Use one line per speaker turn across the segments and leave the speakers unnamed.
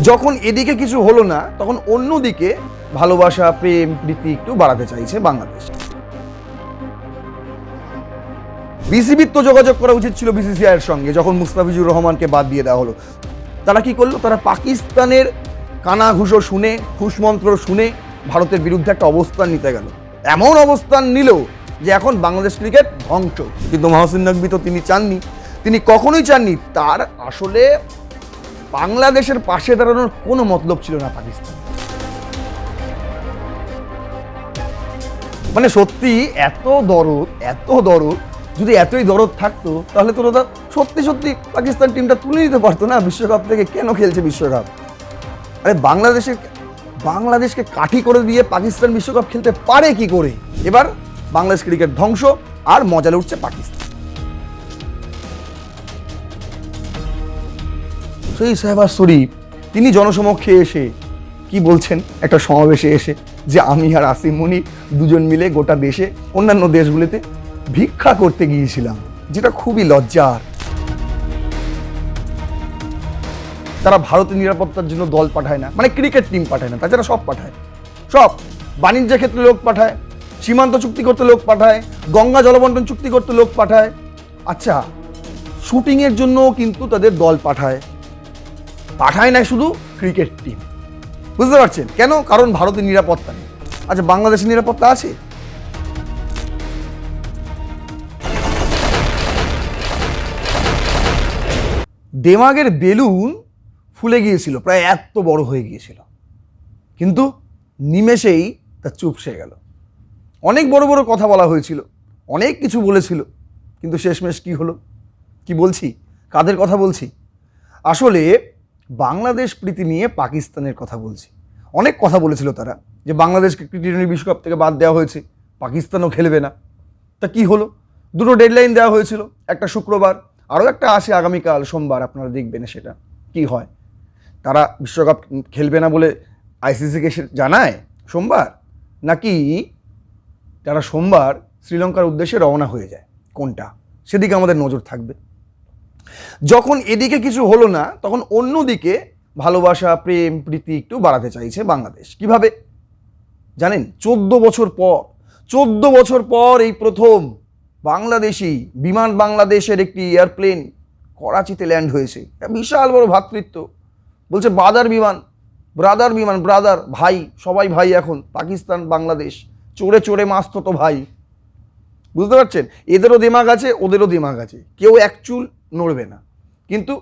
যখন এদিকে কিছু হলো না তখন অন্যদিকে ভালোবাসা প্রেম প্রীতি একটু বাড়াতে চাইছে বাংলাদেশ। বিসিবির তো যোগাযোগ করা উচিত ছিল বিসিসিআই এর সঙ্গে যখন মুস্তাফিজুর রহমানকে বাদ দিয়ে দেওয়া হলো। তারা কি করলো? তারা পাকিস্তানের কানাঘুষো শুনে হুশমন্ত্র শুনে ভারতের বিরুদ্ধে একটা অবস্থান নিতে গেল। এমন অবস্থান নিল যে এখন বাংলাদেশ ক্রিকেট ধ্বংস। কিন্তু মহসিন নকভি তো তিনি চাননি, তিনি কখনোই চাননি। তার আসলে বাংলাদেশের পাশে দাঁড়ানোর কোনো মতলব ছিল না পাকিস্তান। মানে সত্যি এত দরদ যদি এতই দরদ থাকতো তাহলে তো ওরা সত্যি সত্যি পাকিস্তান টিমটা তুলে নিতে পারতো না বিশ্বকাপ থেকে। কেন খেলছে বিশ্বকাপ? আরে বাংলাদেশকে কাঠি করে দিয়ে পাকিস্তান বিশ্বকাপ খেলতে পারে কি করে? এবার বাংলাদেশ ক্রিকেট ধ্বংস আর মজা লুটছে পাকিস্তান। সেই শাহবাজ শরীফ তিনি জনসমক্ষে এসে কি বলছেন একটা সমাবেশে এসে যে আমি আর আসিম মনির দুজন মিলে গোটা দেশে অন্যান্য দেশগুলিতে ভিক্ষা করতে গিয়েছিলাম, যেটা খুবই লজ্জার। তারা ভারতের নিরাপত্তার জন্য দল পাঠায় না, মানে ক্রিকেট টিম পাঠায় না, তাছাড়া সব পাঠায়। সব বাণিজ্য ক্ষেত্রে লোক পাঠায়, সীমান্ত চুক্তি করতে লোক পাঠায়, গঙ্গা জলবন্টন চুক্তি করতে লোক পাঠায়। আচ্ছা, শুটিংয়ের জন্য কিন্তু তাদের দল পাঠায় না শুধু ক্রিকেট টিম। বুঝতে পারছেন কেন? কারণ ভারতের নিরাপত্তা নেই। আচ্ছা, বাংলাদেশের নিরাপত্তা আছে? দেমাগের বেলুন ফুলে গিয়েছিল, প্রায় এত বড় হয়ে গিয়েছিল, কিন্তু নিমেষেই তা চুপসে গেল। অনেক বড় বড় কথা বলা হয়েছিল, অনেক কিছু বলেছিল, কিন্তু শেষমেশ কি হলো? কি বলছি? কাদের কথা বলছি? আসলে বাংলাদেশ প্রীতি নিয়ে পাকিস্তানের কথা বলছি। অনেক কথা বলেছিল তারা যে বাংলাদেশকে টি-20 বিশ্বকাপ থেকে বাদ দেওয়া হয়েছে, পাকিস্তানও খেলবে না। তা কি হলো? দুটো ডেডলাইন দেওয়া হয়েছিল, একটা শুক্রবার, আরও একটা আসে আগামীকাল সোমবার। আপনারা দেখবেন সেটা কি হয়। তারা বিশ্বকাপ খেলবে না বলে আইসিসিকে জানায় সোমবার, নাকি তারা সোমবার শ্রীলঙ্কার উদ্দেশ্যে রওনা হয়ে যায়? কোনটা? সেদিকে আমাদের নজর থাকবে। যখন এদিকে কিছু হলো না তখন অন্যদিকে ভালোবাসা প্রেম প্রীতি একটু বাড়াতে চাইছে বাংলাদেশ। কিভাবে জানেন? 14 বছর পর এই প্রথম বাংলাদেশি বিমান, বাংলাদেশের একটি এয়ারপ্লেন করাচিতে ল্যান্ড হয়েছে। বিশাল বড় ভ্রাতৃত্ব, বলছে ব্রাদার ভাই, সবাই ভাই এখন। পাকিস্তান বাংলাদেশ চড়ে চড়ে মাস্ত তো ভাই। বুঝতে পারছেন? এদেরও দিমাগ আছে, ওদেরও দিমাগ আছে, কেউ এক চুল নড়বে না। কিন্তু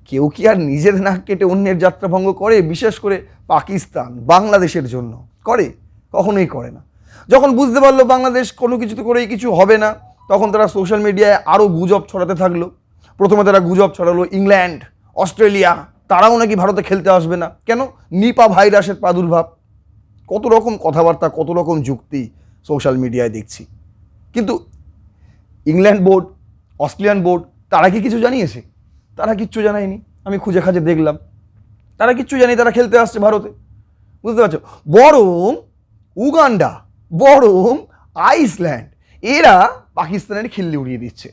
কেউ কি আর নিজের নাক কেটে অন্যের যাত্রা ভঙ্গ করে? বিশেষ করে পাকিস্তান বাংলাদেশের জন্য করে? কখনোই করে না। যখন বুঝতে পারলো বাংলাদেশ কোনো কিছুতে করেই কিছু হবে না, তখন তারা সোশ্যাল মিডিয়ায় আরও গুজব ছড়াতে থাকলো। প্রথমে তারা গুজব ছড়ালো ইংল্যান্ড, অস্ট্রেলিয়া তারাও নাকি ভারতে খেলতে আসবে না। কেন? নিপা ভাইরাসের প্রাদুর্ভাব। কত রকম কথাবার্তা, কত রকম যুক্তি সোশ্যাল মিডিয়ায় দেখছি। কিন্তু ইংল্যান্ড বোর্ড, অস্ট্রেলিয়ান বোর্ড তারা কি কিছু জানিয়েছে? তারা কিচ্ছু জানায়নি। আমি খুঁজে খাজে দেখলাম তারা কিচ্ছু জানি, তারা খেলতে আসছে ভারতে। বুঝতে পারছো? বরং উগান্ডা, বরং আইসল্যান্ড, এরা পাকিস্তানের খিল্লি উড়িয়ে দিচ্ছে।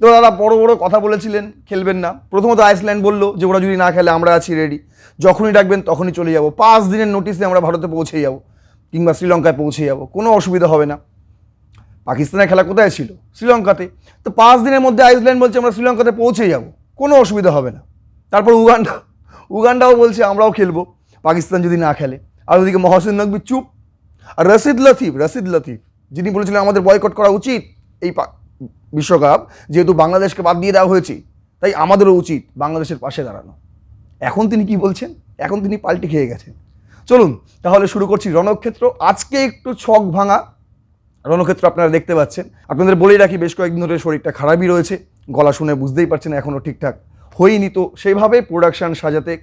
তো দাদা বড় বড় কথা বলেছিলেন খেলবেন না। প্রথমত আইসল্যান্ড বললো যে ওরা যদি না খেলে আমরা আছি রেডি, যখনই ডাকবেন তখনই চলে যাব, 5 দিনের নোটিসে আমরা ভারতে পৌঁছে যাব কিংবা শ্রীলঙ্কায় পৌঁছে যাব, কোনো অসুবিধা হবে না। পাকিস্তানের খেলা কোথায় ছিল? শ্রীলঙ্কাতে। তো 5 দিনের মধ্যে আইসল্যান্ড বলছে আমরা শ্রীলঙ্কাতে পৌঁছে যাব, কোনো অসুবিধা হবে না। তারপর উগান্ডাও বলছে আমরাও খেলবো পাকিস্তান যদি না খেলে। আর ওদিকে মহসিন নকভি চুপ। আর রশিদ লতিফ যিনি বলেছিলেন আমাদের বয়কট করা উচিত এই বিশ্বকাপ, যেহেতু বাংলাদেশকে বাদ দিয়ে দেওয়া হয়েছে তাই আমাদেরও উচিত বাংলাদেশের পাশে দাঁড়ানো। এখন তিনি কি বলছেন? এখন তিনি পাল্টে খেয়ে গেছেন। চলুন তাহলে শুরু করছি রণক্ষেত্র। আজকে একটু ছক ভাঙা রণক্ষেত্র আপনারা দেখতে পাচ্ছেন। আপনাদের বলেই রাখি বেশ কয়েকদিন ধরে শরীরটা খারাপই রয়েছে, গলা শুনে বুঝতেই পারছেন এখনও ঠিকঠাক হয়নি, তো সেইভাবে প্রোডাকশান সাজাতে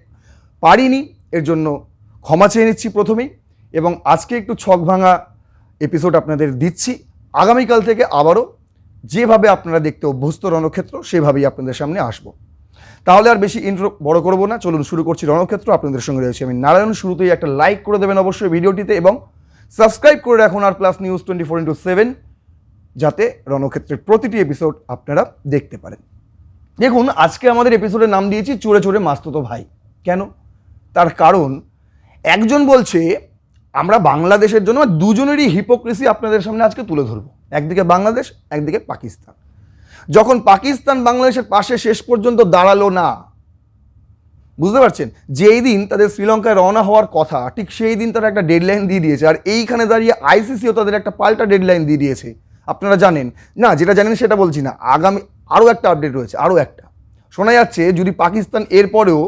পারিনি, এর জন্য ক্ষমা চেয়ে নিচ্ছি প্রথমেই। এবং আজকে একটু ছক ভাঙা এপিসোড আপনাদের দিচ্ছি। আগামীকাল থেকে আবারও যেভাবে আপনারা দেখতে অভ্যস্ত রণক্ষেত্র সেভাবেই আপনাদের সামনে আসবো। তাহলে আর বেশি ইন্ট্রো বড় করবো না, চলুন শুরু করছি রণক্ষেত্র। আপনাদের সঙ্গে রয়েছে আমি নারায়ণ। শুরুতেই একটা লাইক করে দেবেন অবশ্যই ভিডিওটিতে এবং সাবস্ক্রাইব করে রাখুন আর প্লাস নিউজ 24/7, যাতে রণক্ষেত্রের প্রতিটি এপিসোড আপনারা দেখতে পারেন। দেখুন, আজকে আমাদের এপিসোডের নাম দিয়েছি চড়ে চড়ে মাস্তুতো ভাই। কেন? তার কারণ একজন বলছে আমরা বাংলাদেশের জন্য, দুজনেরই হিপোক্রেসি আপনাদের সামনে আজকে তুলে ধরবো। একদিকে বাংলাদেশ, একদিকে পাকিস্তান। যখন পাকিস্তান বাংলাদেশের পাশে শেষ পর্যন্ত দাঁড়ালো না, বুঝতে পারছেন, যেই দিন তাদের শ্রীলঙ্কায় রওনা হওয়ার কথা, ঠিক সেই দিন তারা একটা ডেডলাইন দিয়ে দিয়েছে। আর এইখানে দাঁড়িয়ে আইসিসিও তাদের একটা পাল্টা ডেডলাইন দিয়ে দিয়েছে। আপনারা জানেন না, যেটা জানেন সেটা বলছি না, আগামী আরও একটা আপডেট রয়েছে। আরও একটা শোনা যাচ্ছে, যদি পাকিস্তান এরপরেও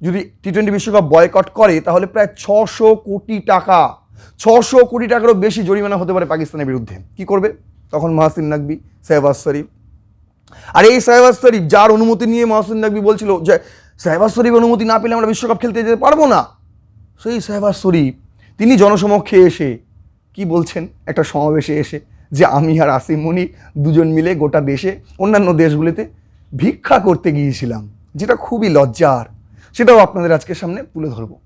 যদি টি-20 বিশ্বকাপ বয়কট করে, তাহলে প্রায় 600 কোটি টাকা, 600 কোটি টাকারও বেশি জরিমানা হতে পারে পাকিস্তানের বিরুদ্ধে। কি করবে তখন মাহসিন নাকভি, শাহবাজ শরীফ? আর এই শাহবাজ শরীফ, যার অনুমতি নিয়ে মাহসিন নাকভি বলছিল যে শাহবাজ শরীফ অনুমতি না পেলে আমরা বিশ্বকাপ খেলতে যেতে পারবো না, সেই শাহবাজ শরীফ তিনি জনসমক্ষে এসে কি বলছেন, একটা সমাবেশে এসে, যে আমি আর আসিম মনির দুজন মিলে গোটা দেশে অন্যান্য দেশগুলিতে ভিক্ষা করতে গিয়েছিলাম, যেটা খুবই লজ্জার। সেটাও আপনাদের আজকের সামনে তুলে ধরবো।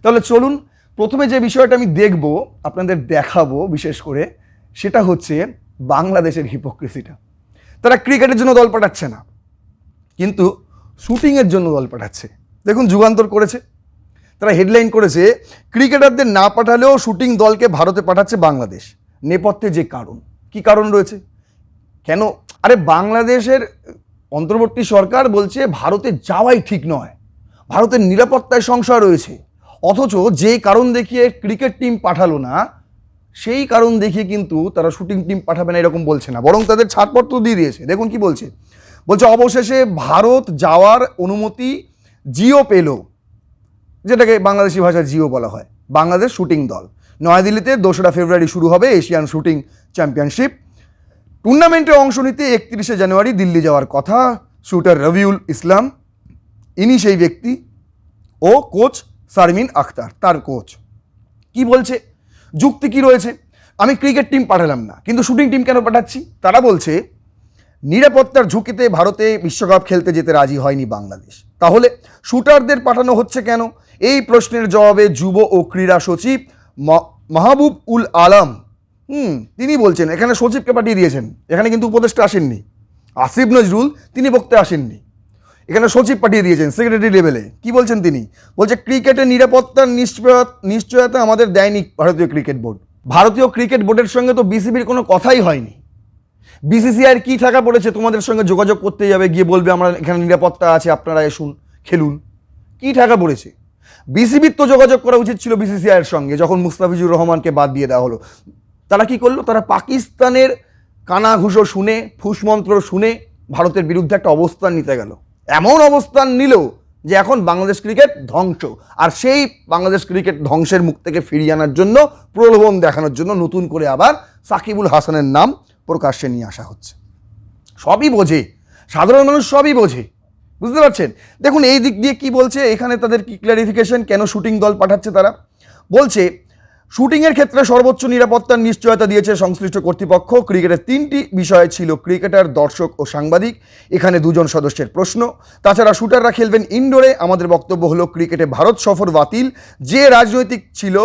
তাহলে চলুন, প্রথমে যে বিষয়টা আমি দেখব, আপনাদের দেখাবো বিশেষ করে, সেটা হচ্ছে বাংলাদেশের হিপোক্রেসিটা। তারা ক্রিকেটের জন্য দল পাঠাচ্ছে না, কিন্তু শুটিংয়ের জন্য দল পাঠাচ্ছে। দেখুন, যুগান্তর করেছে, তারা হেডলাইন করেছে, ক্রিকেটারদের না পাঠালেও শুটিং দলকে ভারতে পাঠাচ্ছে বাংলাদেশ। নেপথ্যে যে কারণ, কি কারণ রয়েছে, কেন? আরে বাংলাদেশের অন্তর্বর্তী সরকার বলছে ভারতে যাওয়াই ঠিক নয়, ভারতের নিরাপত্তায় সংশয় রয়েছে। অথচ যেই কারণ দেখিয়ে ক্রিকেট টিম পাঠালো না, সেই কারণ দেখিয়ে কিন্তু তারা শুটিং টিম পাঠাবে না এরকম বলছে না, বরং তাদের ছাড়পত্র দিয়ে দিয়েছে। দেখুন কি বলছে, বলছে অবশেষে ভারত যাওয়ার অনুমতি জিও পেল, যেটাকে বাংলাদেশি ভাষায় জিও বলা হয়। বাংলাদেশ শুটিং দল নয়াদিল্লিতে 2রা ফেব্রুয়ারি শুরু হবে এশিয়ান শুটিং চ্যাম্পিয়নশিপ। টুর্নামেন্টে অংশ নিতে 31শে জানুয়ারি দিল্লি যাওয়ার কথা শুটার রবিউল ইসলাম, ইনি সেই ব্যক্তি, ও কোচ শারমিন আখতার, তার কোচ। কি বলছে, যুক্তি কি রয়েছে, আমি ক্রিকেট টিম পাঠালাম না, কিন্তু শুটিং টিম কেন পাঠাচ্ছি? তারা বলছে নিরাপত্তার ঝুঁকিতে ভারতে বিশ্বকাপ খেলতে যেতে রাজি হয়নি বাংলাদেশ, তাহলে শুটারদের পাঠানো হচ্ছে কেন? এই প্রশ্নের জবাবে যুব ও ক্রীড়া সচিব মাহবুব উল আলম তিনি বলছেন, এখানে সচিবকে পাঠিয়ে দিয়েছেন, এখানে কিন্তু উপদেষ্টা আসেননি, আসিফ নজরুল তিনি বক্তে আসেননি, এখানে সচিব পাঠিয়ে দিয়েছেন সেক্রেটারি লেভেলে। কি বলছেন তিনি? বলছে ক্রিকেটের নিরাপত্তার নিশ্চয়তা আমাদের দেয়নি ভারতীয় ক্রিকেট বোর্ড। ভারতীয় ক্রিকেট বোর্ডের সঙ্গে তো বিসিবির কোনো কথাই হয়নি। বিসিসিআইয়ের কি টাকা পড়েছে তোমাদের সঙ্গে যোগাযোগ করতে যাবে, গিয়ে বলবে আমরা এখানে নিরাপত্তা আছে, আপনারা এসুন খেলুন? কি টাকা পড়েছে? বিসিবির তো যোগাযোগ করা উচিত ছিল বিসিসিআইয়ের সঙ্গে, যখন মুস্তাফিজুর রহমানকে বাদ দিয়ে দেওয়া হলো। তারা কি করলো? তারা পাকিস্তানের কানাঘুষো শুনে, ফুসমন্ত্র শুনে ভারতের বিরুদ্ধে একটা অবস্থান নিতে গেল। এমন অবস্থান নিল যে এখন বাংলাদেশ ক্রিকেট ধ্বংস। আর সেই বাংলাদেশ ক্রিকেট ধ্বংসের মুখ থেকে ফিরিয়ে আনার জন্য, প্রলোভন দেখানোর জন্য নতুন করে আবার সাকিবুল হাসানের নাম প্রকাশ্যে নিয়ে আসা হচ্ছে। সবই বোঝে, সাধারণ মানুষ সবই বোঝে, বুঝতে পারছেন? দেখুন এই দিক দিয়ে কি বলছে, এখানে তাদের কি ক্ল্যারিফিকেশন, কেন শুটিং দল পাঠাচ্ছে তারা। বলছে শুটিংয়ের ক্ষেত্রে সর্বোচ্চ নিরাপত্তার নিশ্চয়তা দিয়েছে সংশ্লিষ্ট কর্তৃপক্ষ। ক্রিকেটের 3টি বিষয় ছিল, ক্রিকেটার, দর্শক ও সাংবাদিক। এখানে 2জন সদস্যের প্রশ্ন। তাছাড়া শুটাররা খেলবেন ইনডোরে। আমাদের বক্তব্য হলো ক্রিকেটে ভারত সফর বাতিল যে রাজনৈতিক ছিল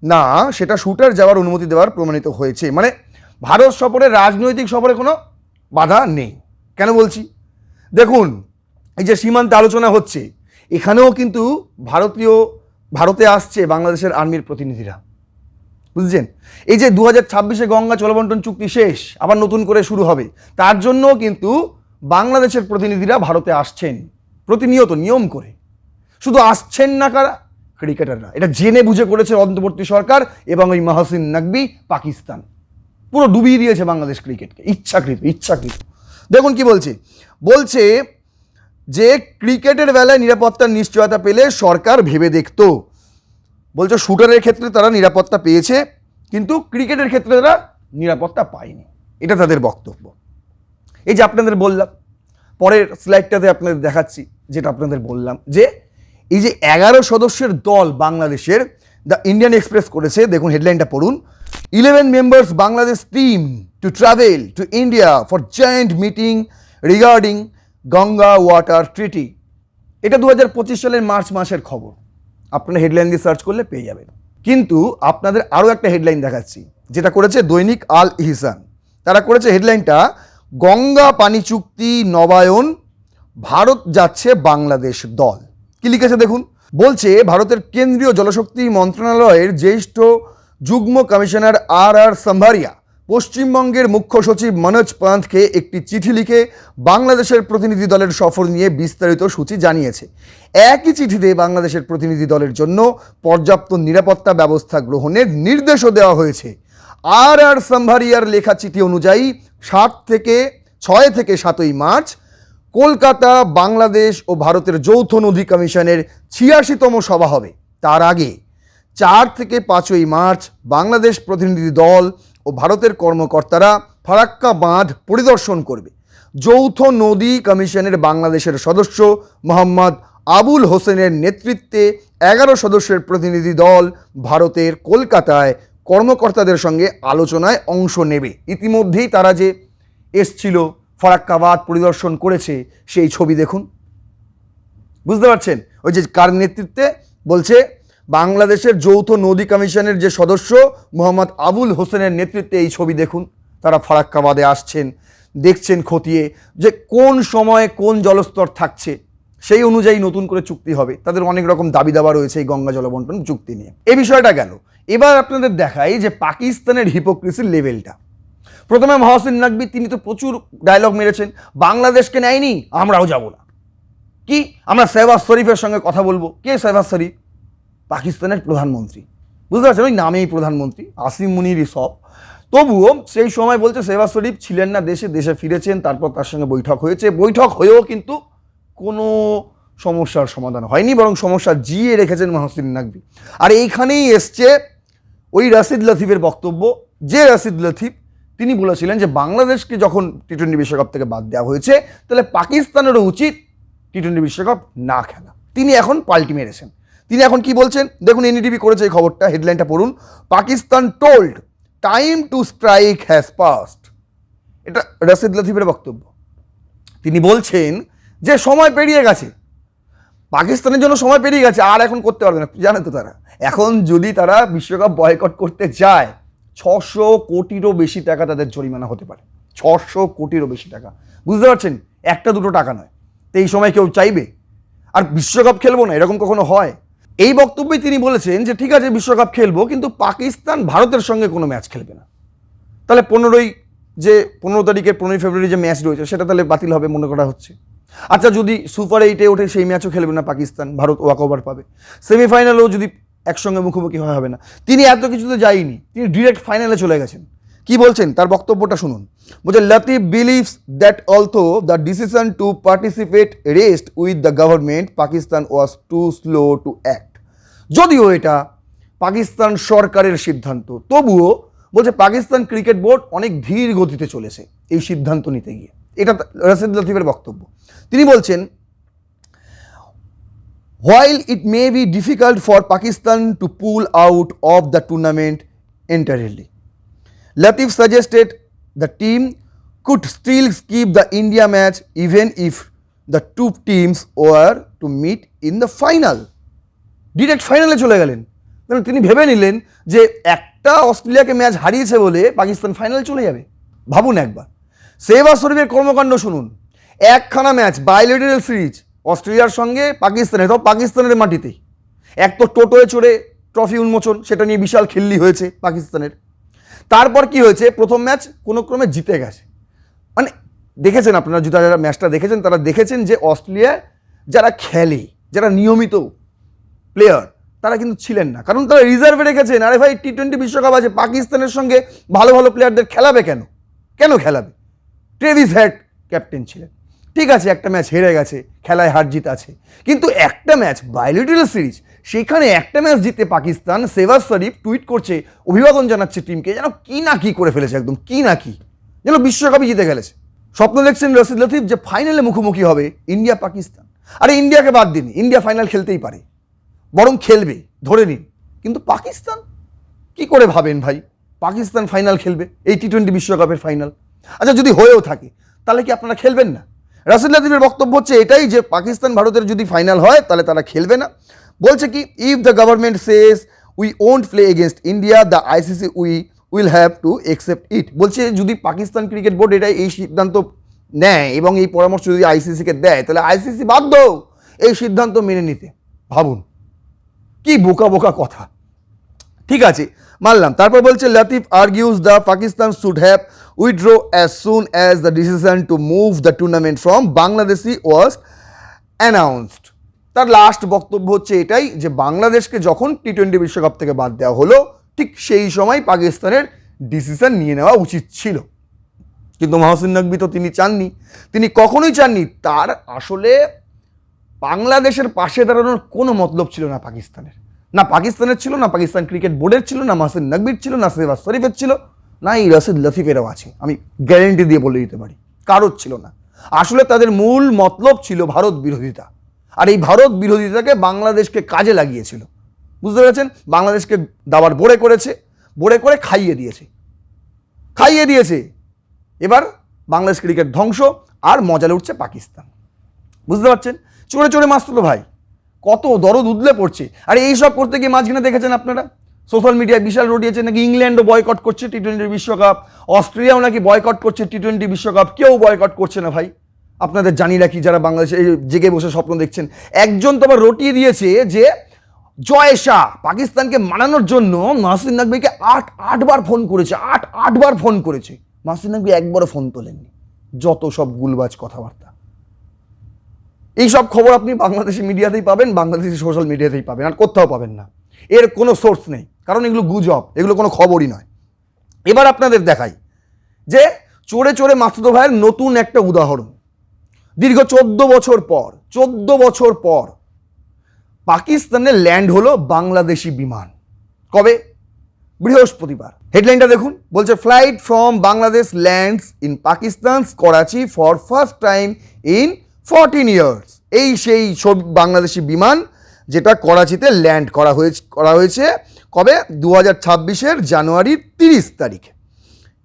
না, সেটা শুটার যাওয়ার অনুমতি দেওয়ার প্রমাণিত হয়েছে। মানে ভারত সফরে, রাজনৈতিক সফরে কোনো বাধা নেই। কেন বলছি, দেখুন এই যে সীমান্তে আলোচনা হচ্ছে, এখানেও কিন্তু ভারতে আসছে বাংলাদেশের আর্মির প্রতিনিধিরা, বুঝছেন? এই যে 2026-এ গঙ্গা জলবন্টন চুক্তি শেষ, আবার নতুন করে শুরু হবে, তার জন্য কিন্তু বাংলাদেশের প্রতিনিধিরা ভারতে আসছেন প্রতিনিয়ত, নিয়ম করে। শুধু আসছেন না কারা? ক্রিকেটাররা। এটা জেনে বুঝে করেছে অন্তর্বর্তী সরকার এবং ওই মাহসিন নাকভি, পাকিস্তান পুরো ডুবিয়ে দিয়েছে বাংলাদেশ ক্রিকেটকে, ইচ্ছাকৃত। দেখুন কি বলছে যে ক্রিকেটের বেলায় নিরাপত্তার নিশ্চয়তা পেলে সরকার ভেবে দেখত। বলছে শুটারের ক্ষেত্রে তারা নিরাপত্তা পেয়েছে, কিন্তু ক্রিকেটের ক্ষেত্রে তারা নিরাপত্তা পায়নি, এটা তাদের বক্তব্য। এই যে আপনাদের বললাম, পরের স্লাইডটাতে আপনাদের দেখাচ্ছি, যেটা আপনাদের বললাম, যে এই যে 11 সদস্যের দল বাংলাদেশের, দ্য ইন্ডিয়ান এক্সপ্রেস করেছে, দেখুন হেডলাইনটা পড়ুন, 11 members Bangladesh team to travel to India for joint meeting regarding Ganga water ট্রিটি। এটা 2025 সালের মার্চ মাসের খবর, আপনারা হেডলাইন দিয়ে সার্চ করলে পেয়ে যাবেন। কিন্তু আপনাদের আরও একটা হেডলাইন দেখাচ্ছি, যেটা করেছে দৈনিক আল ইহসান। তারা করেছে হেডলাইনটা, গঙ্গা পানি চুক্তি নবায়ন, ভারত যাচ্ছে বাংলাদেশ দল। কি লিখেছে দেখুন, বলছে ভারতের কেন্দ্রীয় জলশক্তি মন্ত্রণালয়ের জ্যেষ্ঠ যুগ্ম কমিশনার আর সাম্ভারিয়া পশ্চিমবঙ্গের মুখ্য সচিব মনোজ পান্থকে একটি চিঠি লিখে বাংলাদেশের প্রতিনিধি দলের সফর নিয়ে বিস্তারিত সূচি জানিয়েছে। একই চিঠিতে বাংলাদেশের প্রতিনিধি দলের জন্য পর্যাপ্ত নিরাপত্তা ব্যবস্থা গ্রহণের নির্দেশও দেওয়া হয়েছে। আর সাম্ভারিয়ার লেখা চিঠি অনুযায়ী 6 থেকে 7ই মার্চ কলকাতা বাংলাদেশ ও ভারতের যৌথ নদী কমিশনের 86তম সভা হবে। তার আগে 4 থেকে 5ই মার্চ বাংলাদেশ প্রতিনিধি দল ও ভারতের কর্মকর্তারা ফারাক্কা বাঁধ পরিদর্শন করবে। যৌথ নদী কমিশনের বাংলাদেশের সদস্য মোহাম্মদ আবুল হোসেনের নেতৃত্বে 11 সদস্যের প্রতিনিধি দল ভারতের কলকাতায় কর্মকর্তাদের সঙ্গে আলোচনায় অংশ নেবে। ইতিমধ্যেই তারা যে এসছিল, ফারাক্কা বাঁধ পরিদর্শন করেছে, সেই ছবি দেখুন, বুঝতে পারছেন? ওই যে কার নেতৃত্বে বলছে, বাংলাদেশের যৌথ নদী কমিশনের যে সদস্য মোহাম্মদ আবুল হোসেনের নেতৃত্বে এই ছবি দেখুন। তারা ফারাক্কা বাঁধে আসছেন, দেখছেন খতিয়ে যে কোন সময়ে কোন জলস্তর থাকছে, সেই অনুযায়ী নতুন করে চুক্তি হবে। তাদের অনেক রকম দাবি দাবা রয়েছে এই গঙ্গা জলবন্টন চুক্তি নিয়ে। এই বিষয়টা গেল। এবার আপনাদের দেখাই যে পাকিস্তানের হিপোক্রেসির লেভেলটা। প্রথমে মহসিন নকভি, তিনি তো প্রচুর ডায়লগ মেরেছেন, বাংলাদেশকে নেয়নি আমরাও যাব না। কি আমরা শেহবাজ শরীফের সঙ্গে কথা বলবো? কে শেহবাজ শরীফ? পাকিস্তানের প্রধানমন্ত্রী, বুঝতে পারছেন? ওই নামেই প্রধানমন্ত্রী, আসিম মুনিরই সব। তবুও সেই সময় বলছে শেহবাজ শরীফ ছিলেন না দেশে, দেশে ফিরেছেন, তারপর তার সঙ্গে বৈঠক হয়েছে। বৈঠক হয়েও কিন্তু কোনো সমস্যার সমাধান হয়নি, বরং সমস্যা জিয়ে রেখেছেন মহসিন নকভি। আর এইখানেই এসছে ওই রাশিদ লতিফের বক্তব্য, যে রাশিদ লতিফ তিনি বলেছিলেন যে বাংলাদেশকে যখন টি-20 বিশ্বকাপ থেকে বাদ দেওয়া হয়েছে, তাহলে পাকিস্তানেরও উচিত টি-20 বিশ্বকাপ না খেলা। তিনি এখন পাল্টি মেরেছেন। তিনি এখন কি বলছেন দেখুন, এনডিটিভি করেছে এই খবরটা, হেডলাইনটা পড়ুন। Pakistan told time to strike has past. এটা রাশিদ লতিফের বক্তব্য। তিনি বলছেন যে সময় পেরিয়ে গেছে, পাকিস্তানের জন্য সময় পেরিয়ে গেছে, আর এখন করতে পারবে না। জানে তো তারা এখন যদি তারা বিশ্বকাপ বয়কট করতে যায়, 600 কোটিরও বেশি টাকা তাদের জরিমানা হতে পারে। 600 কোটিরও বেশি টাকা, বুঝতে পারছেন? একটা দুটো টাকা নয়। তো এই সময় কেউ চাইবে আর বিশ্বকাপ খেলবো না? এরকম কখনো হয়? এই বক্তব্যে তিনি বলেছেন যে ঠিক আছে বিশ্বকাপ খেলবো, কিন্তু পাকিস্তান ভারতের সঙ্গে কোনো ম্যাচ খেলবে না। তাহলে 15 তারিখের 15 ফেব্রুয়ারি যে ম্যাচ রয়েছে সেটা তাহলে বাতিল হবে মনে করা হচ্ছে। আচ্ছা, যদি সুপার 8-এ ওঠে সেই ম্যাচও খেলবে না পাকিস্তান, ভারত ওয়াকওভার পাবে। সেমিফাইনালেও যদি একসঙ্গে মুখোমুখি হবে না। তিনি এত কিছুতে যায়নি, তিনি ডিরেক্ট ফাইনালে চলে গেছেন। কি বলছেন তার বক্তব্যটা শুনুন। বলছে Latif believes that although the decision to participate rest with the government, Pakistan was too slow to act. যদিও এটা পাকিস্তান সরকারের সিদ্ধান্ত, তবুও বলছে পাকিস্তান ক্রিকেট বোর্ড অনেক ধীর গতিতে চলেছে এই সিদ্ধান্ত নিতে গিয়ে। এটা রাশিদ লতিফের বক্তব্য। তিনি বলছেন, while it may be difficult for Pakistan to pull out of the tournament entirely, Latif suggested the team could still skip the India match even if the two teams were to meet in the final. Direct ফাইনালে চলে গেলেন। তিনি ভেবে নিলেন যে একটা অস্ট্রেলিয়াকে match হারিয়েছে বলে পাকিস্তান ফাইনালে চলে যাবে। ভাবুন একবার, শেহবাজ শরীফের কর্মকাণ্ড শুনুন। একখানা ম্যাচ বাইলেটারাল সিরিজ অস্ট্রেলিয়ার সঙ্গে পাকিস্তানের, তো পাকিস্তানের মাটিতেই। এক তো টোটোয় চড়ে ট্রফি উন্মোচন, সেটা নিয়ে বিশাল খিল্লি হয়েছে পাকিস্তানের। তারপর কি হয়েছে, প্রথম ম্যাচ কোনো ক্রমে জিতে গেছে। মানে দেখেছেন আপনারা, যারা ম্যাচটা দেখেছেন তারা দেখেছেন যে অস্ট্রেলিয়া যারা খেলে, যারা নিয়মিত প্লেয়ার, তারা কিন্তু ছিলেন না, কারণ তারা রিজার্ভে রেখেছেন। আরে ভাই, টি-20 বিশ্বকাপ আছে, পাকিস্তানের সঙ্গে ভালো ভালো প্লেয়ারদের খেলাবে কেন? কেন খেলাবে? ট্রেভিস হেড ক্যাপ্টেন ছিলেন, ঠিক আছে, একটা ম্যাচ হেরে গেছে, খেলায় হার জিত আছে, কিন্তু একটা ম্যাচ বাইলেটারাল সিরিজ, সেখানে একটা ম্যাচ জিতে পাকিস্তান, শেহবাজ শরীফ টুইট করছে, অভিবাদন জানাচ্ছে টিমকে, যেন কি না কি করে ফেলেছে, একদম কি না কি, যেন বিশ্বকাপই জিতে গেলেছে। স্বপ্ন দেখছেন রাশিদ লতিফ যে ফাইনালে মুখোমুখি হবে ইন্ডিয়া পাকিস্তান। আরে ইন্ডিয়াকে বাদ দিন, ইন্ডিয়া ফাইনাল খেলতেই পারে, বরং খেলবে, ধরে নিন। কিন্তু পাকিস্তান কি করে ভাবেন ভাই পাকিস্তান ফাইনাল খেলবে, এই টি-20 বিশ্বকাপের ফাইনাল? আচ্ছা, যদি হয়েও থাকে তাহলে কি আপনারা খেলবেন না? রাশিদ লতিফের বক্তব্য হচ্ছে এটাই যে পাকিস্তান ভারতের যদি ফাইনাল হয় তাহলে তারা খেলবে না। বলছে কি, if the government Sage we won't play against India, the ICC will have to accept it. বলছে যদি পাকিস্তান ক্রিকেট বোর্ড এটা এই সিদ্ধান্ত নেয় এবং এই পরামর্শ যদি আইসিসিকে দেয়, তাহলে আইসিসি বাধ্য এই সিদ্ধান্ত মেনে নিতে। ভাবুন, কি বোকা বোকা কথা। ঠিক আছে, মানলাম। তারপর বলছে Latif argues the Pakistan should have withdraw as soon as the decision to move the tournament from Bangladeshi was announced. তার লাস্ট বক্তব্য হচ্ছে এটাই যে বাংলাদেশকে যখন টি-20 বিশ্বকাপ থেকে বাদ দেওয়া হলো ঠিক সেই সময় পাকিস্তানের ডিসিশন নিয়ে নেওয়া উচিত ছিল। কিন্তু মহসিন নকভি তো তিনি চাননি, তিনি কখনোই চাননি। তার আসলে বাংলাদেশের পাশে দাঁড়ানোর কোনো মতলব ছিল না পাকিস্তানের, না পাকিস্তানের ছিল, না পাকিস্তান ক্রিকেট বোর্ডের ছিল, না মহসিন নকভির ছিল, না শেহবাজ শরীফের ছিল, না এই রাশিদ লতিফেরও আছে, আমি গ্যারেন্টি দিয়ে বলে দিতে পারি কারোর ছিল না। আসলে তাদের মূল মতলব ছিল ভারত বিরোধিতা, আর এই ভারত বিরোধিতাকে বাংলাদেশকে কাজে লাগিয়েছিল। বুঝতে পেরেছেন? বাংলাদেশকে দাবার বোড়ে করেছে, বোড়ে করে খাইয়ে দিয়েছে। এবার বাংলাদেশ ক্রিকেট ধ্বংস, আর মজা উঠছে পাকিস্তান। বুঝতে পারছেন? চড়ে চড়ে মারতো তো ভাই, কত দরদ উদলে পড়ছে। আর এইসব করতে গিয়ে মাঝখানে দেখেছেন আপনারা সোশ্যাল মিডিয়ায় বিশাল রটিয়েছে নাকি ইংল্যান্ডও বয়কট করছে টি-20 বিশ্বকাপ, অস্ট্রেলিয়াও নাকি বয়কট করছে টি-20 বিশ্বকাপ, কেউ বয়কট করছে না ভাই। আপনাদের জানি রাখি যারা বাংলাদেশে জেগে বসে স্বপ্ন দেখছেন, একজন তো আবার রটিয়ে দিয়েছে যে জয় শাহ পাকিস্তানকে মানানোর জন্য মহসিন নকভিকে আটবার ফোন করেছে, আটবার ফোন করেছে। মহসিন নকভি একবারও ফোন তোলেননি। যত সব গুলবাজ কথাবার্তা। এই সব খবর আপনি বাংলাদেশি মিডিয়াতেই পাবেন, বাংলাদেশি সোশ্যাল মিডিয়াতেই পাবেন, আর কোথাও পাবেন না। এর কোনো সোর্স নেই, কারণ এগুলো গুজব, এগুলো কোনো খবরই নয়। এবার আপনাদের দেখাই যে চড়ে চড়ে মাসুদ ভাইয়ের নতুন একটা উদাহরণ। দীর্ঘ 14 বছর পর পাকিস্তানে ল্যান্ড হলো বাংলাদেশি বিমান। কবে? বৃহস্পতিবার। হেডলাইনটা দেখুন, বলছে flight from Bangladesh lands in Pakistan's Karachi for first time in 14 years. এই সেই বাংলাদেশি বিমান যেটা করাচিতে ল্যান্ড করা হয়েছে কবে? 2026-এর জানুয়ারির 30 তারিখে।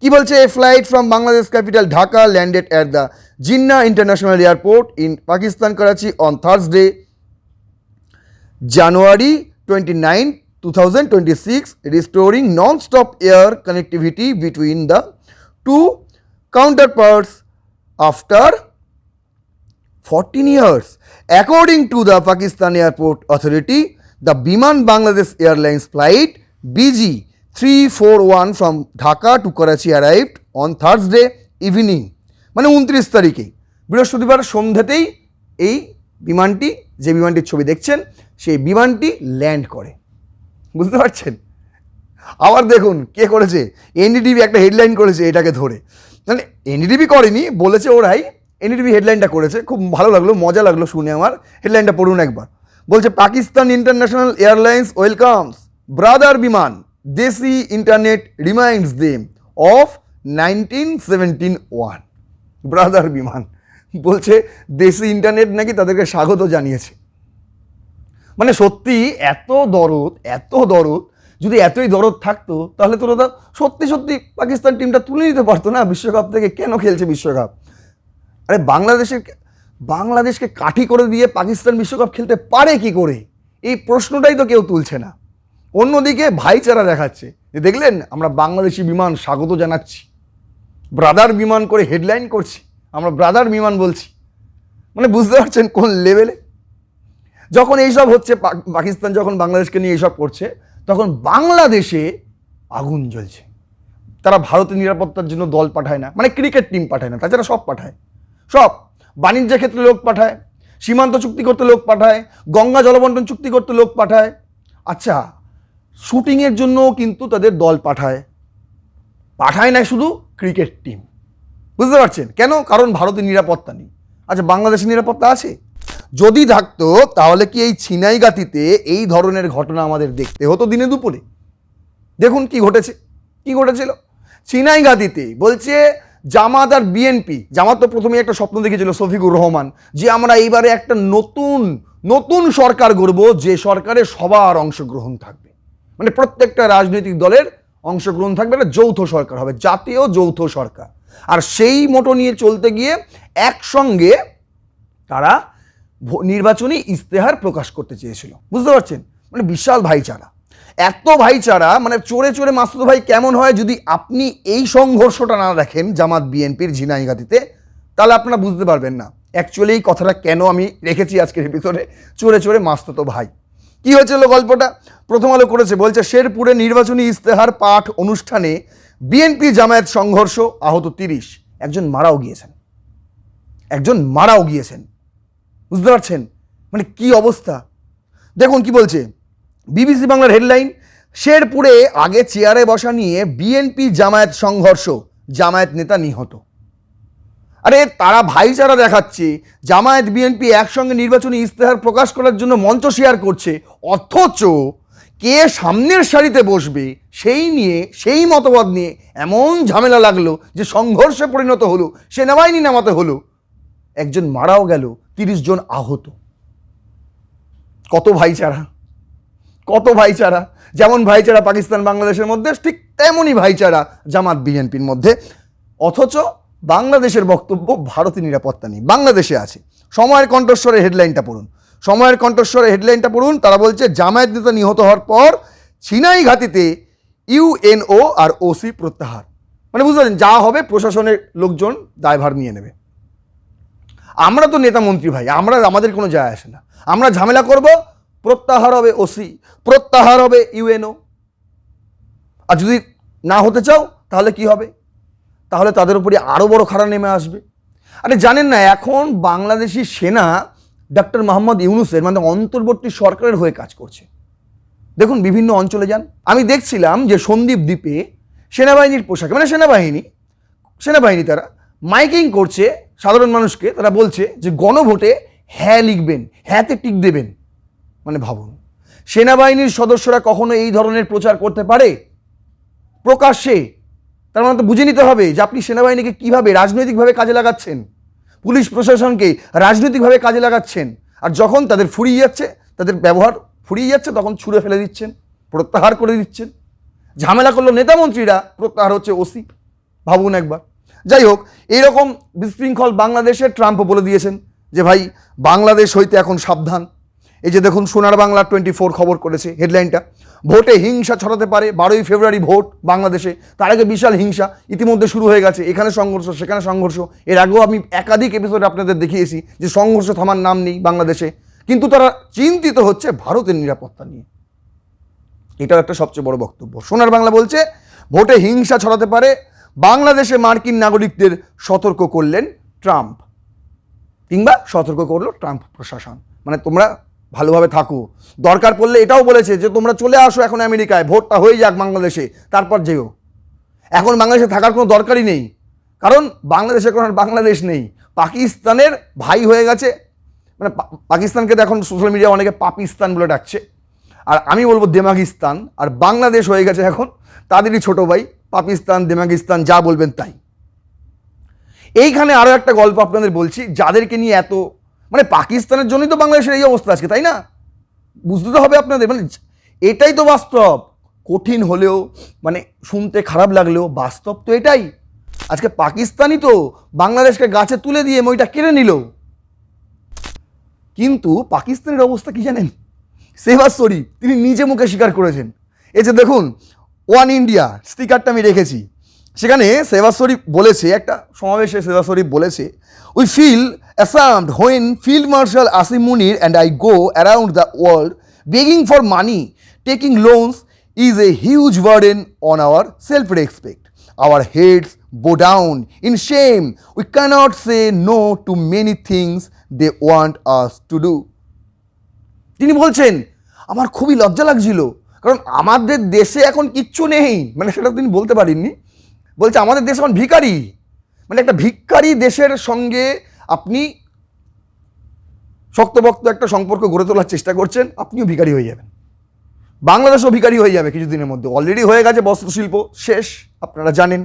কি বলছে? এ flight from Bangladesh capital Dhaka landed at the Jinnah international airport in Pakistan Karachi on Thursday January 29, 2026, restoring non-stop air connectivity between the two counterparts after 14 years. According to the Pakistan Airport Authority, the Biman Bangladesh Airlines flight BG341 from Dhaka to Karachi arrived on Thursday evening, মানে 29 তারিখে বৃহস্পতিবার সন্ধ্যাতেই এই বিমানটি, যে বিমানটির ছবি দেখছেন, সেই বিমানটি ল্যান্ড করে। বুঝতে পারছেন? আবার দেখুন কে করেছে, এনডিটিভি একটা হেডলাইন করেছে এটাকে ধরে, মানে এনডিটিভি করেনি, বলেছে ওরাই, এনডিটিভি হেডলাইনটা করেছে। খুব ভালো লাগলো, মজা লাগলো শুনে আমার। হেডলাইনটা পড়ুন একবার। বলছে Pakistan international airlines welcomes brother বিমান, দেশি internet reminds them of 1971। Brother বিমান বলছে দেশি ইন্টারনেট নাকি তাদেরকে স্বাগত জানিয়েছে। মানে সত্যি এত দরদ, যদি এতই দরদ থাকতো তাহলে তো ওরা সত্যি পাকিস্তান টিমটা তুলে নিতে পারতো না বিশ্বকাপ থেকে। কেন খেলছে বিশ্বকাপ? আরে বাংলাদেশকে কাঠি করে দিয়ে পাকিস্তান বিশ্বকাপ খেলতে পারে কি করে? এই প্রশ্নটাই তো কেউ তুলছে না। অন্যদিকে ভাইচারা দেখাচ্ছে যে দেখলেন আমরা বাংলাদেশি বিমান স্বাগত জানাচ্ছি, ব্রাদার বিমান করে হেডলাইন করছি, আমরা ব্রাদার বিমান বলছি। মানে বুঝতে পারছেন কোন লেভেলে? যখন এইসব হচ্ছে, পাকিস্তান যখন বাংলাদেশকে নিয়ে এইসব করছে, তখন বাংলাদেশে আগুন জ্বলছে। তারা ভারতের নিরাপত্তার জন্য দল পাঠায় না, মানে ক্রিকেট টিম পাঠায় না, তাছাড়া সব পাঠায়। সব বাণিজ্য ক্ষেত্রে লোক পাঠায়, সীমান্ত চুক্তি করতে লোক পাঠায়, গঙ্গা জলবন্টন চুক্তি করতে লোক পাঠায়। আচ্ছা, শুটিংয়ের জন্যও কিন্তু তাদের দল পাঠায় না শুধু ক্রিকেট টিম। বুঝতে পারছেন কেন? কারণ ভারতের নিরাপত্তা নেই। আচ্ছা, বাংলাদেশের নিরাপত্তা আছে? যদি থাকতো তাহলে কি এই ছিনাইগাতিতে এই ধরনের ঘটনা আমাদের দেখতে হতো দিনে দুপুরে? দেখুন কি ঘটেছিল ছিনাইগাতিতে। বলছে জামাত আর বিএনপি, জামাত তো প্রথমে একটা স্বপ্ন দেখেছিল শফিকুর রহমান, যে আমরা এইবারে একটা নতুন সরকার গড়ব, যে সরকারে সবার অংশগ্রহণ থাকবে, মানে প্রত্যেকটা রাজনৈতিক দলের অংশগ্রহণ থাকবে, একটা যৌথ সরকার হবে, জাতীয় যৌথ সরকার। আর সেই মোটো নিয়ে চলতে গিয়ে একসঙ্গে তারা নির্বাচনী ইস্তেহার প্রকাশ করতে চেয়েছিল। বুঝতে পারছেন? মানে বিশাল ভাইচারা, এত ভাইচারা। মানে চড়ে চড়ে মাসুদ ভাই কেমন হয় যদি আপনি এই সংঘর্ষটা না দেখেন জামাত বিএনপির ঝিনাইগাতিতে, তাহলে আপনারা বুঝতে পারবেন না অ্যাকচুয়ালি এই কথাটা কেন আমি রেখেছি আজকের এপিসোডে, চড়ে চড়ে মাসুদ ভাই। কি হয়েছিল গল্পটা? প্রথম আলো করেছে, বলছে শেরপুরে নির্বাচনী ইস্তেহার পাঠ অনুষ্ঠানে বিএনপি জামায়াত সংঘর্ষ, আহত 30, একজন মারাও গিয়েছেন। বুঝতে পারছেন মানে কি অবস্থা? দেখুন কি বলছে বিবিসি বাংলার হেডলাইন, শেরপুরে আগে চেয়ারে বসা নিয়ে বিএনপি জামায়াত সংঘর্ষ, জামায়াত নেতা নিহত। আরে তারা ভাইচারা দেখাচ্ছে, জামায়াত বিএনপি একসঙ্গে নির্বাচনী ইস্তেহার প্রকাশ করার জন্য মঞ্চ শেয়ার করছে, অথচ কে সামনের সারিতে বসবে সেই মতবাদ নিয়ে এমন ঝামেলা লাগলো যে সংঘর্ষে পরিণত হলো, সেনাবাহিনী নামাতে হলো, একজন মারাও গেল, 30 জন আহত। কত ভাইচারা! যেমন ভাইচারা পাকিস্তান বাংলাদেশের মধ্যে, ঠিক তেমনই ভাইচারা জামাত বিএনপির মধ্যে। অথচ বাংলাদেশের বক্তব্য ভারতে নিরাপত্তা নেই, বাংলাদেশে আছে। সময়ের কণ্ঠস্বরের হেডলাইনটা পড়ুন। তারা বলছে জামায়াত নেতা নিহত হওয়ার পর ছিনাই ঘাটিতে ইউএনও আর ওসি প্রত্যাহার। মানে বুঝতে পারছেন, যা হবে প্রশাসনের লোকজন দায়ভার নিয়ে নেবে। আমরা তো নেতা মন্ত্রী ভাই, আমাদের কোনো যায় আসে না। আমরা ঝামেলা করব, প্রত্যাহার হবে ওসি, প্রত্যাহার হবে ইউএনও। আর যদি না হতে চাও তাহলে কি হবে? তাহলে তাদের উপরে আরও বড় খাড়া নেমে আসবে। আরে জানেন না, এখন বাংলাদেশি সেনা ডক্টর মোহাম্মদ ইউনূসের মানে অন্তর্বর্তী সরকারের হয়ে কাজ করছে। দেখুন বিভিন্ন অঞ্চলে যান, আমি দেখছিলাম যে সন্দ্বীপ দ্বীপে সেনাবাহিনীর পোশাকে, মানে সেনাবাহিনী তারা মাইকিং করছে সাধারণ মানুষকে। তারা বলছে যে গণভোটে হ্যাঁ লিখবেন, হ্যাঁতে টিক দেবেন। মানে ভাবুন, সেনাবাহিনীর সদস্যরা কখনো এই ধরনের প্রচার করতে পারে প্রকাশ্যে? তার মানে তো বুঝে নিতে হবে যে আপনি সেনাবাহিনীকে কীভাবে রাজনৈতিকভাবে কাজে লাগাচ্ছেন, পুলিশ প্রশাসনকে রাজনৈতিকভাবে কাজে লাগাচ্ছেন। আর যখন তাদের তাদের ব্যবহার ফুরিয়ে যাচ্ছে, তখন ছুঁড়ে ফেলে দিচ্ছেন, প্রত্যাহার করে দিচ্ছেন। ঝামেলা করলো নেতামন্ত্রীরা, প্রত্যাহার হচ্ছে ওসি। ভাবুন একবার। যাই হোক, এইরকম বিশৃঙ্খল বাংলাদেশে ট্রাম্প বলে দিয়েছেন যে ভাই বাংলাদেশ হইতে এখন সাবধান। এই যে দেখুন সোনার বাংলা 24 খবর করেছে, হেডলাইনটা, ভোটে হিংসা ছড়াতে পারে, 12ই ফেব্রুয়ারি ভোট বাংলাদেশে, তার আগে বিশাল হিংসা ইতিমধ্যে শুরু হয়ে গেছে, এখানে সংঘর্ষ সেখানে সংঘর্ষ। এর আগেও আমি একাধিক এপিসোডে আপনাদের দেখিয়েছি যে সংঘর্ষ থামার নাম নেই বাংলাদেশে, কিন্তু তারা চিন্তিত হচ্ছে ভারতের নিরাপত্তা নিয়ে। এটাও একটা সবচেয়ে বড় বক্তব্য। সোনার বাংলা বলছে ভোটে হিংসা ছড়াতে পারে, বাংলাদেশে মার্কিন নাগরিকদের সতর্ক করলেন ট্রাম্প, কিংবা সতর্ক করলো ট্রাম্প প্রশাসন। মানে তোমরা ভালোভাবে থাকো, দরকার পড়লে এটাও বলেছে যে তোমরা চলে আসো এখন আমেরিকায়, ভোটটা হয়ে যাক বাংলাদেশে, তারপর যেও। এখন বাংলাদেশে থাকার কোনো দরকারই নেই, কারণ বাংলাদেশে কোনো বাংলাদেশ নেই, পাকিস্তানের ভাই হয়ে গেছে। মানে পাকিস্তানকে তো এখন সোশ্যাল মিডিয়া অনেকে পাকিস্তান বলে ডাকছে, আর আমি বলবো দেমাগিস্তান। আর বাংলাদেশ হয়ে গেছে এখন তাদেরই ছোট ভাই, পাকিস্তান দেমাগিস্তান যা বলবেন তাই। এইখানে আরও একটা গল্প আপনাদের বলছি, যাদেরকে নিয়ে এত মানে পাকিস্তানের জন্যই তো বাংলাদেশের এই অবস্থা আজকে, তাই না? বুঝতে তো হবে আপনাদের, মানে এটাই তো বাস্তব। কঠিন হলেও মানে শুনতে খারাপ লাগলেও বাস্তব তো এটাই। আজকে পাকিস্তানই তো বাংলাদেশকে গাছে তুলে দিয়ে মইটা কেড়ে নিল। কিন্তু পাকিস্তানের অবস্থা কি জানেন? শেহবাজ শরীফ তিনি নিজে মুখে স্বীকার করেছেন। এই যে দেখুন ওয়ান ইন্ডিয়া স্টিকারটা আমি রেখেছি, সেখানে শেহবাজ শরীফ বলেছে, একটা সমাবেশে শেহবাজ শরীফ বলেছে, we feel ashamed when field marshal Asim Munir and I go around the world begging for money, taking loans is a huge burden on our self respect, our heads bow down in shame, we cannot say no to many things they want us to do. তিনি বলছেন আমার খুবই লজ্জা লাগছিল, কারণ আমাদের দেশে এখন কিচ্ছু নেই, মানে সেটা তিনি বলতে পারেননি। বলছে আমাদের দেশ এখন ভিখারি, মানে একটা ভিখারি দেশের সঙ্গে আপনি শক্তপোক্ত একটা সম্পর্ক গড়ে তোলার চেষ্টা করছেন, আপনিও ভিখারি হয়ে যাবেন, বাংলাদেশও ভিখারি হয়ে যাবে কিছুদিনের মধ্যে। অলরেডি হয়ে গেছে, বস্ত্রশিল্প শেষ, আপনারা জানেন,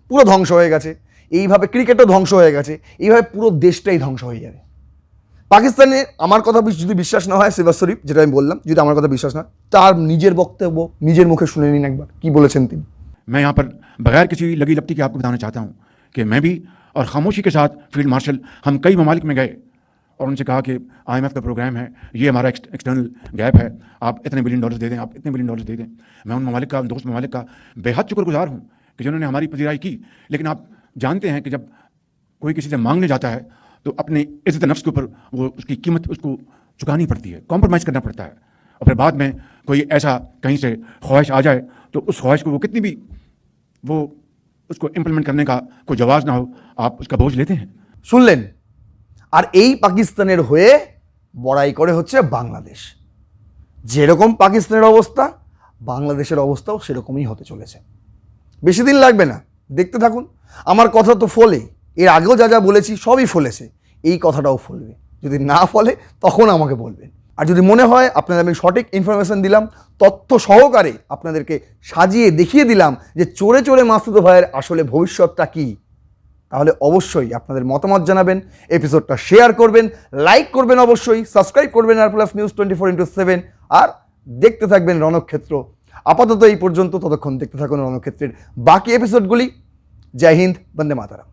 পুরো ধ্বংস হয়ে গেছে। এইভাবে ক্রিকেটও ধ্বংস হয়ে গেছে, এইভাবে পুরো দেশটাই ধ্বংস হয়ে যাবে। পাকিস্তানে আমার কথা যদি বিশ্বাস না হয়, শেহবাজ শরীফ যেটা আমি বললাম, যদি আমার কথা বিশ্বাস না, তার নিজের বক্তব্য নিজের মুখে শুনে নিন একবার কি বলেছেন তিনি।
मैं यहाँ पर बगैर किसी लगी लपटी के आपको बताना चाहता हूँ कि मैं भी और खामोशी के साथ फील्ड मार्शल हम कई ममालिक में गए और उनसे कहा कि IMF का प्रोग्राम है, ये हमारा एक्सटर्नल गैप है, आप इतने $1 बिलियन दे दें, आप इतने $1 बिलियन दे दें। मैं उन ममालिक का, दोस्त ममालिक का बेहद शुक्रगुजार हूँ कि जिन्होंने हमारी पजीराई की। लेकिन आप जानते हैं कि जब कोई किसी से मांगने जाता है तो अपने इज़्ज़त नफ्स के ऊपर वो उसकी कीमत उसको चुकानी पड़ती है, कॉम्प्रोमाइज़ करना पड़ता है। और फिर बाद में कोई ऐसा कहीं से ख्वाहिश आ जाए तो उस ख्वाहिश को वो कितनी भी वो उसको इम्प्लीमेंट करने का कोई जवाब ना हो, आप उसका बोझ लेते हैं।
শুনলেন? আর এই পাকিস্তানের হয়ে বড়াই করে হচ্ছে বাংলাদেশ। যেরকম পাকিস্তানের অবস্থা, বাংলাদেশের অবস্থাও সেরকমই হতে চলেছে। বেশি দিন লাগবে না, দেখতে থাকুন। আমার কথা তো ফলে, এর আগেও যা যা বলেছি সবই ফলেছে, এই কথাটাও ফলবে। যদি না ফলে তখন আমাকে বলবেন। আর যদি মনে হয় আপনাদের আমি সঠিক ইনফরমেশন দিলাম, তথ্য সহকারে আপনাদেরকে সাজিয়ে দেখিয়ে দিলাম যে চোরে চোরে মাসুদ ভাইয়ের আসলে ভবিষ্যৎটা কী, তাহলে অবশ্যই আপনাদের মতামত জানাবেন, এপিসোডটা শেয়ার করবেন, লাইক করবেন, অবশ্যই সাবস্ক্রাইব করবেন আর প্লাস নিউজ 24x7, আর দেখতে থাকবেন রণক্ষেত্র। আপাতত এই পর্যন্ত, ততক্ষণ দেখতে থাকুন রণক্ষেত্রের বাকি এপিসোডগুলি। জয় হিন্দ, বন্দে মাতারাম।